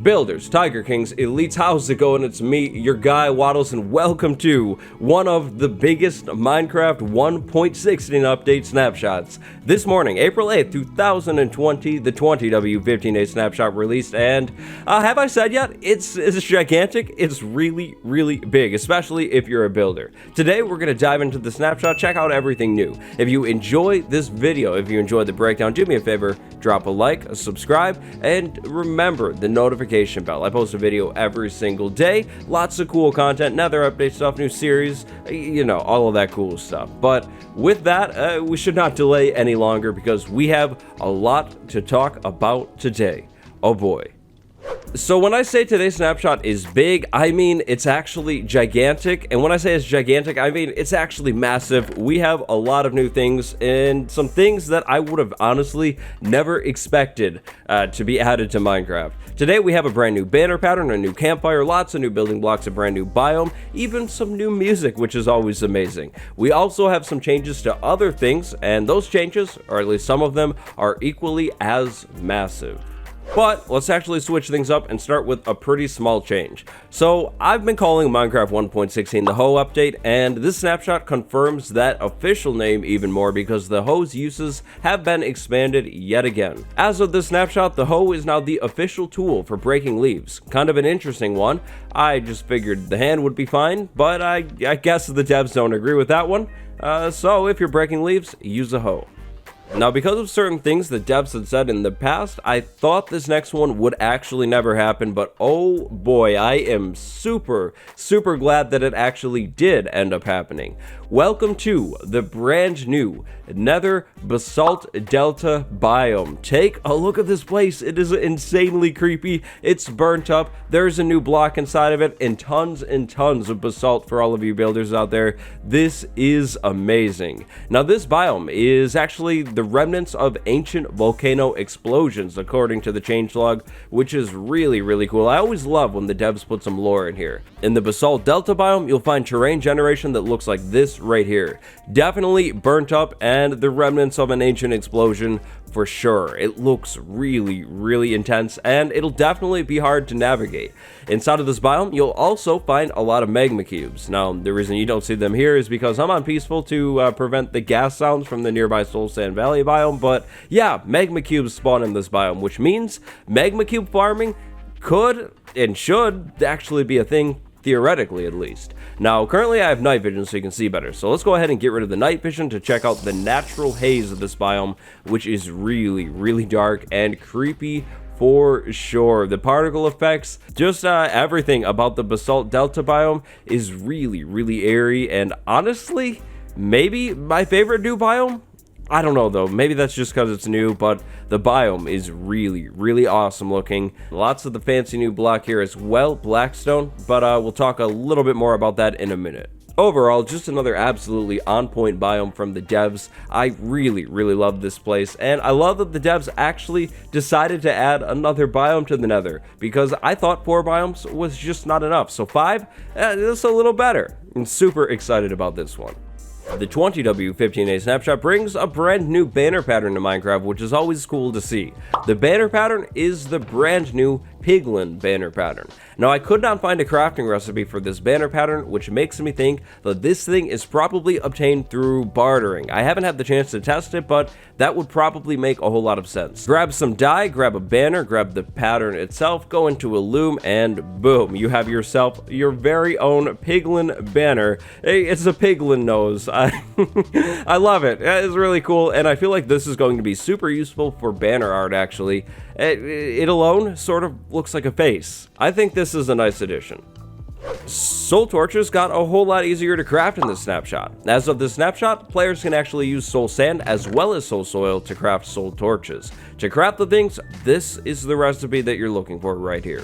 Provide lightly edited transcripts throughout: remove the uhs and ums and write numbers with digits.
Builders, Tiger Kings, Elites, how's it going? It's me, your guy Waddles, and welcome to one of the biggest Minecraft 1.16 update snapshots. This morning, April 8th, 2020, the 20W15A snapshot released, and have I said yet? It's gigantic. It's really big, especially if you're a builder. Today, we're going to dive into the snapshot, check out everything new. If you enjoy this video, if you enjoyed the breakdown, do me a favor, drop a like, a subscribe, and remember the notification bell. I post a video every single day. Lots of cool content, Nether update stuff, new series, you know, all of that cool stuff. But with that, we should not delay any longer because we have a lot to talk about today. Oh boy. So when I say today's snapshot is big, I mean it's actually gigantic, and when I say it's gigantic, I mean it's actually massive. We have a lot of new things, and some things that I would have honestly never expected to be added to Minecraft. Today we have a brand new banner pattern, a new campfire, lots of new building blocks, a brand new biome, even some new music, which is always amazing. We also have some changes to other things, and those changes, or at least some of them, are equally as massive. But let's actually switch things up and start with a pretty small change. So I've been calling Minecraft 1.16 the Hoe update, and this snapshot confirms that official name even more because the Hoe's uses have been expanded yet again. As of this snapshot, the Hoe is now the official tool for breaking leaves. Kind of an interesting one. I just figured the hand would be fine, but I guess the devs don't agree with that one. So if you're breaking leaves, use a Hoe. Now, because of certain things the devs had said in the past, I thought this next one would actually never happen, but oh boy, I am super glad that it actually did end up happening. Welcome to the brand new Nether Basalt Delta biome. Take a look at this place. It is insanely creepy. It's burnt up. There's a new block inside of it and tons of basalt for all of you builders out there. This is amazing. Now, this biome is actually the remnants of ancient volcano explosions, according to the changelog, which is really cool. I always love when the devs put some lore in here. In the Basalt Delta biome, you'll find terrain generation that looks like this right here. Definitely burnt up and the remnants of an ancient explosion for sure. It looks really intense, and it'll definitely be hard to navigate. Inside of this biome, you'll also find a lot of magma cubes. Now, the reason you don't see them here is because I'm on peaceful to prevent the gas sounds from the nearby Soul Sand Valley biome, but yeah, magma cubes spawn in this biome, which means magma cube farming could and should actually be a thing, theoretically at least. Now, currently I have night vision so you can see better, so let's go ahead and get rid of the night vision to check out the natural haze of this biome, which is really dark and creepy for sure. The particle effects, just everything about the Basalt Delta biome is really airy, and honestly, maybe my favorite new biome? I don't know though, maybe that's just because it's new, but the biome is really awesome looking. Lots of the fancy new block here as well, Blackstone, but we'll talk a little bit more about that in a minute. Overall, just another absolutely on-point biome from the devs. I really love this place, and I love that the devs actually decided to add another biome to the Nether, because I thought 4 biomes was just not enough, so 5, that's a little better. I'm super excited about this one. The 20W15A snapshot brings a brand new banner pattern to Minecraft, which is always cool to see. The banner pattern is the brand new Piglin banner pattern. Now, I could not find a crafting recipe for this banner pattern, which makes me think that this thing is probably obtained through bartering. I haven't had the chance to test it, but that would probably make a whole lot of sense. Grab some dye, grab a banner, grab the pattern itself, go into a loom, and boom, you have yourself your very own Piglin banner. Hey, it's a Piglin nose. I love it. It's really cool, and I feel like this is going to be super useful for banner art, actually. It alone sort of looks like a face. I think this is a nice addition. Soul torches got a whole lot easier to craft in this snapshot. As of this snapshot, players can actually use soul sand as well as soul soil to craft soul torches. To craft the things, this is the recipe that you're looking for right here.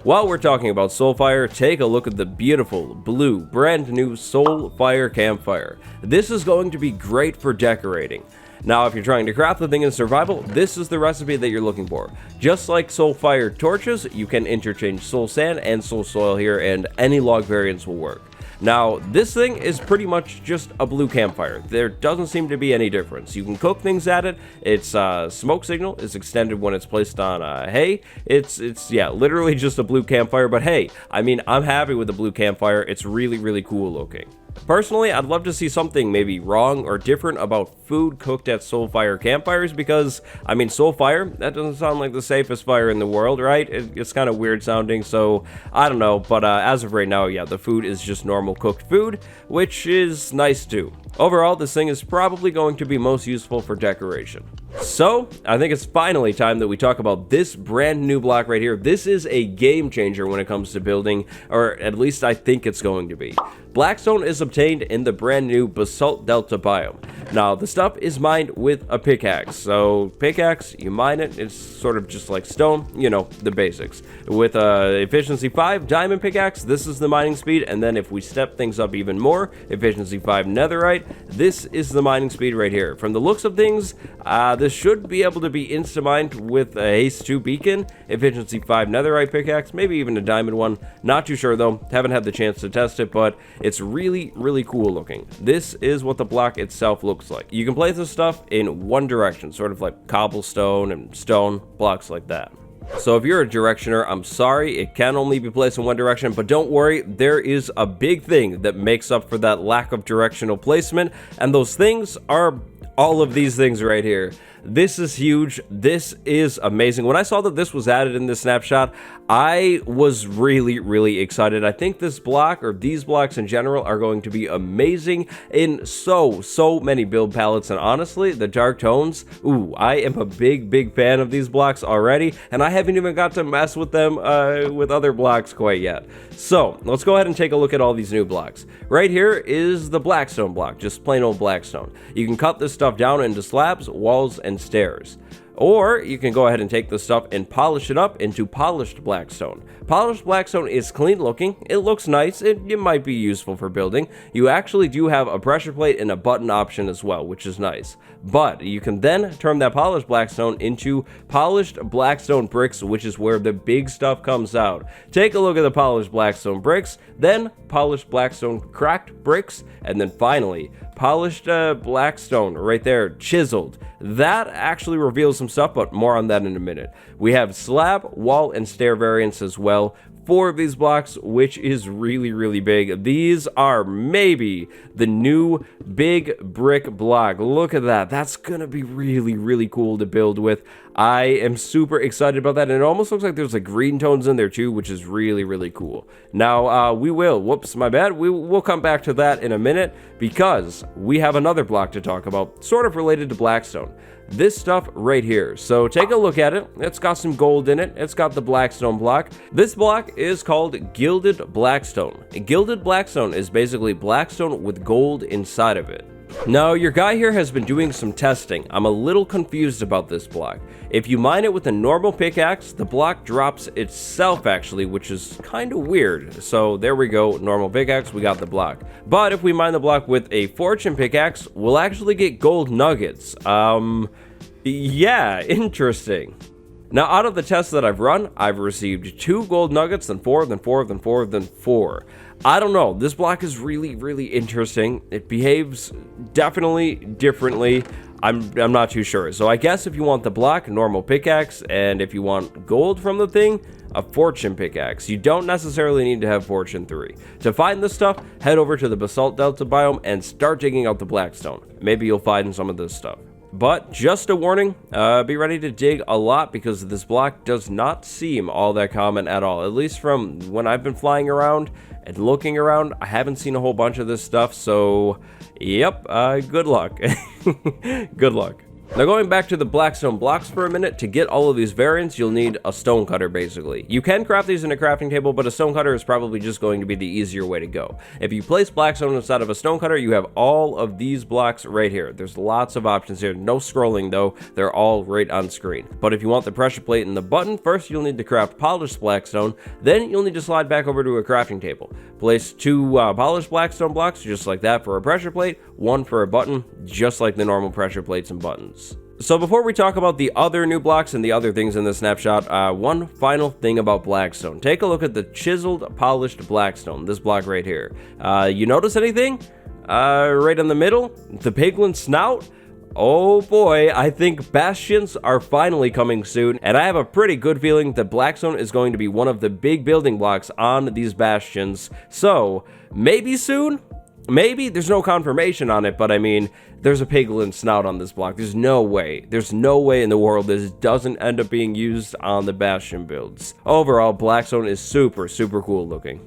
While we're talking about Soulfire, take a look at the beautiful blue brand new Soulfire campfire. This is going to be great for decorating. Now, if you're trying to craft the thing in survival, this is the recipe that you're looking for. Just like Soulfire torches, you can interchange soul sand and soul soil here, and any log variants will work. Now, this thing is pretty much just a blue campfire. There doesn't seem to be any difference. You can cook things at it. Its smoke signal is extended when it's placed on hay. It's yeah, literally just a blue campfire, but hey, I mean, I'm happy with the blue campfire. It's really, really cool looking. Personally, I'd love to see something maybe wrong or different about food cooked at Soulfire campfires because, I mean, Soulfire, that doesn't sound like the safest fire in the world, right? It's kind of weird sounding, so I don't know, but as of right now, yeah, the food is just normal cooked food, which is nice too. Overall, this thing is probably going to be most useful for decoration. So, I think it's finally time that we talk about this brand new block right here. This is a game changer when it comes to building, or at least I think it's going to be. Blackstone is obtained in the brand new Basalt Delta biome. Now, the stuff is mined with a pickaxe. So, pickaxe, you mine it, it's sort of just like stone, you know, the basics. With efficiency 5 diamond pickaxe, this is the mining speed, and then if we step things up even more, efficiency 5 netherite, this is the mining speed right here. From the looks of things, this should be able to be insta-mined with a haste 2 beacon, efficiency 5 netherite pickaxe, maybe even a diamond one. Not too sure though, haven't had the chance to test it, but it's really, really cool looking. This is what the block itself looks like. You can place this stuff in one direction, sort of like cobblestone and stone, blocks like that. So if you're a directioner, I'm sorry, it can only be placed in one direction, but don't worry, there is a big thing that makes up for that lack of directional placement, and those things are all of these things right here. This is huge. This is amazing. When I saw that this was added in this snapshot, I was really, really excited. I think this block, or these blocks in general, are going to be amazing in so many build palettes. And honestly, the dark tones, ooh, I am a big fan of these blocks already, and I haven't even got to mess with them with other blocks quite yet. So let's go ahead and take a look at all these new blocks. Right here is the Blackstone block, just plain old Blackstone. You can cut this stuff down into slabs, walls, and stairs. Or you can go ahead and take this stuff and polish it up into polished Blackstone. Polished Blackstone is clean looking, it looks nice, it might be useful for building. You actually do have a pressure plate and a button option as well, which is nice. But you can then turn that polished Blackstone into polished Blackstone bricks, which is where the big stuff comes out. Take a look at the polished Blackstone bricks, then polished Blackstone cracked bricks, and then finally polished Blackstone right there, chiseled. That actually reveals some stuff, but more on that in a minute. We have slab, wall, and stair variants as well. 4 of these blocks, which is really big. These are maybe the new big brick block. Look at that. That's gonna be really cool to build with. I am super excited about that, and it almost looks like there's like green tones in there too, which is really cool. Now, whoops, my bad. We'll come back to that in a minute because we have another block to talk about, sort of related to Blackstone. This stuff right here. So take a look at it. It's got some gold in it. It's got the Blackstone block. This block is called Gilded Blackstone. Gilded Blackstone is basically Blackstone with gold inside of it. Now, your guy here has been doing some testing. I'm a little confused about this block. If you mine it with a normal pickaxe, the block drops itself actually, which is kind of weird. So there we go, normal pickaxe, we got the block. But if we mine the block with a fortune pickaxe, we'll actually get gold nuggets. Yeah, interesting. Now, out of the tests that I've run, I've received 2 gold nuggets, then 4, then 4, then 4, then 4. I don't know, this block is really interesting. It behaves definitely differently. I'm not too sure. So I guess if you want the block, normal pickaxe, and if you want gold from the thing, a fortune pickaxe. You don't necessarily need to have fortune 3. To find this stuff, head over to the Basalt Delta biome and start digging out the Blackstone. Maybe you'll find some of this stuff. But just a warning, be ready to dig a lot because this block does not seem all that common at all. At least from when I've been flying around and looking around, I haven't seen a whole bunch of this stuff, so yep, good luck. Good luck. Now going back to the Blackstone blocks for a minute, to get all of these variants, you'll need a stone cutter basically. You can craft these in a crafting table, but a stone cutter is probably just going to be the easier way to go. If you place Blackstone inside of a stone cutter, you have all of these blocks right here. There's lots of options here. No scrolling though, they're all right on screen. But if you want the pressure plate and the button, first you'll need to craft polished Blackstone, then you'll need to slide back over to a crafting table. Place 2 polished Blackstone blocks, just like that for a pressure plate, 1 for a button, just like the normal pressure plates and buttons. So before we talk about the other new blocks and the other things in the snapshot, one final thing about Blackstone. Take a look at the chiseled, polished Blackstone, this block right here. You notice anything? Right in the middle, the Piglin snout. Oh boy, I think bastions are finally coming soon, and I have a pretty good feeling that Blackstone is going to be one of the big building blocks on these bastions. So, maybe soon? Maybe? There's no confirmation on it, but I mean, there's a Piglin snout on this block. There's no way in the world this doesn't end up being used on the bastion builds. Overall, Blackstone is super cool looking.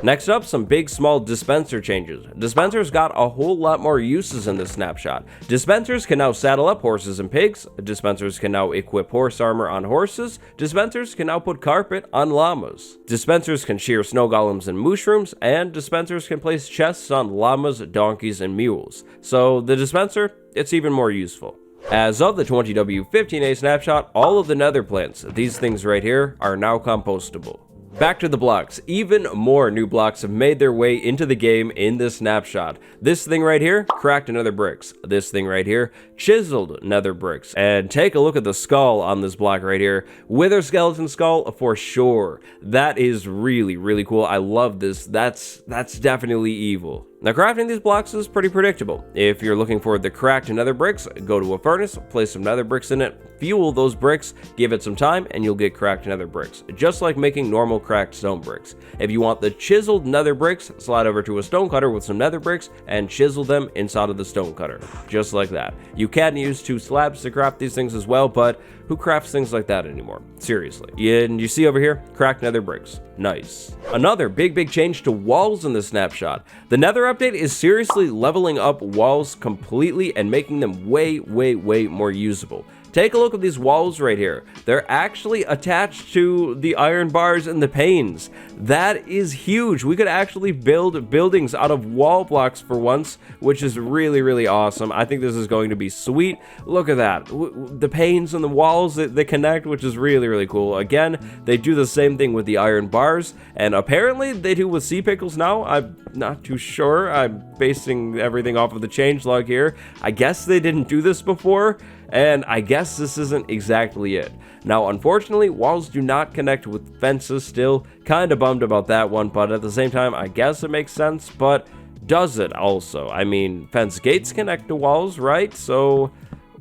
Next up, some big small dispenser changes. Dispensers got a whole lot more uses in this snapshot. Dispensers can now saddle up horses and pigs. Dispensers can now equip horse armor on horses. Dispensers can now put carpet on llamas. Dispensers can shear snow golems and mushrooms, and dispensers can place chests on llamas, donkeys, and mules. So the dispenser, it's even more useful. As of the 20W15A snapshot, all of the nether plants, these things right here, are now compostable. Back to the blocks. Even more new blocks have made their way into the game in this snapshot. This thing right here, cracked nether bricks. This thing right here, chiseled nether bricks. And take a look at the skull on this block right here. Wither skeleton skull for sure. That is really cool. I love this. That's definitely evil. Now, crafting these blocks is pretty predictable. If you're looking for the cracked nether bricks, go to a furnace, place some nether bricks in it, fuel those bricks, give it some time, and you'll get cracked nether bricks, just like making normal cracked stone bricks. If you want the chiseled nether bricks, slide over to a stone cutter with some nether bricks and chisel them inside of the stone cutter, just like that. You can use 2 slabs to craft these things as well, but who crafts things like that anymore? Seriously. And you see over here, cracked nether bricks. Nice. Another big change to walls in the snapshot. The nether update is seriously leveling up walls completely and making them way more usable. Take a look at these walls right here. They're actually attached to the iron bars and the panes. That is huge. We could actually build buildings out of wall blocks for once, which is really awesome. I think this is going to be sweet. Look at that. The panes and the walls that they connect, which is really cool. Again, they do the same thing with the iron bars, and apparently they do with sea pickles now. I'm not too sure. I'm basing everything off of the changelog here. I guess they didn't do this before, and I guess this isn't exactly it. Now, unfortunately, walls do not connect with fences still. Kinda bummed about that one, but at the same time, I guess it makes sense, but does it also? I mean, fence gates connect to walls, right? So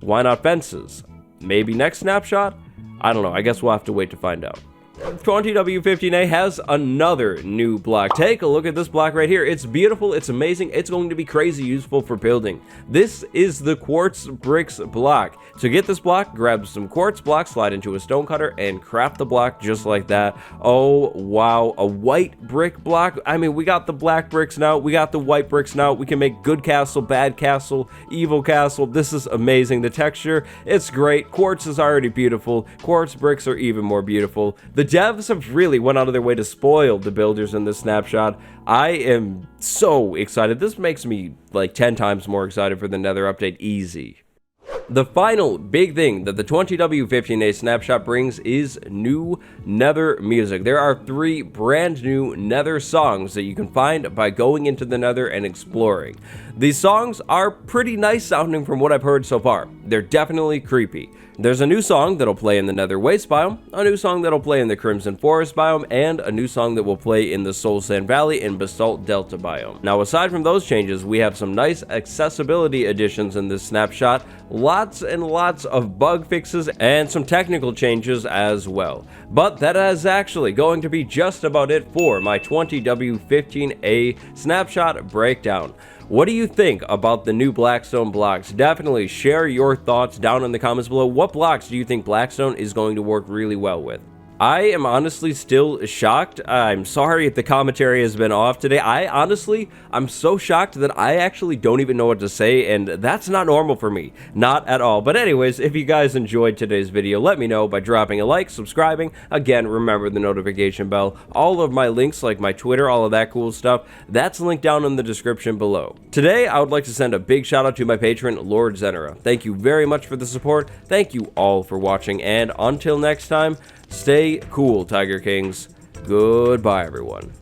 why not fences? Maybe next snapshot? I don't know. I guess we'll have to wait to find out. 20W15A has another new block. Take a look at this block right here. It's beautiful, it's amazing, it's going to be crazy useful for building. This is the quartz bricks block. To get this block, grab some quartz blocks, slide into a stone cutter, and craft the block just like that. Oh wow, a white brick block. I mean, we got the black bricks now, we got the white bricks now. We can make good castle, bad castle, evil castle. This is amazing. The texture, it's great. Quartz is already beautiful. Quartz bricks are even more beautiful. The devs have really went out of their way to spoil the builders in this snapshot. I am so excited. This makes me like 10 times more excited for the Nether update easy. The final big thing that the 20W15A snapshot brings is new Nether music. There are 3 brand new Nether songs that you can find by going into the Nether and exploring. These songs are pretty nice sounding from what I've heard so far. They're definitely creepy. There's a new song that'll play in the Nether Waste biome, a new song that'll play in the Crimson Forest biome, and a new song that will play in the Soul Sand Valley and Basalt Delta biome. Now, aside from those changes, we have some nice accessibility additions in this snapshot, lots and lots of bug fixes, and some technical changes as well. But that is actually going to be just about it for my 20W15A snapshot breakdown. What do you think about the new Blackstone blocks? Definitely share your thoughts down in the comments below. What blocks do you think Blackstone is going to work really well with? I am honestly still shocked. I'm sorry if the commentary has been off today. I'm so shocked that I actually don't even know what to say, and that's not normal for me. Not at all. But anyways, if you guys enjoyed today's video, let me know by dropping a like, subscribing. Again, remember the notification bell. All of my links, like my Twitter, all of that cool stuff, that's linked down in the description below. Today, I would like to send a big shout out to my patron, Lord Zenera. Thank you very much for the support. Thank you all for watching, and until next time, stay cool, Tiger Kings. Goodbye, everyone.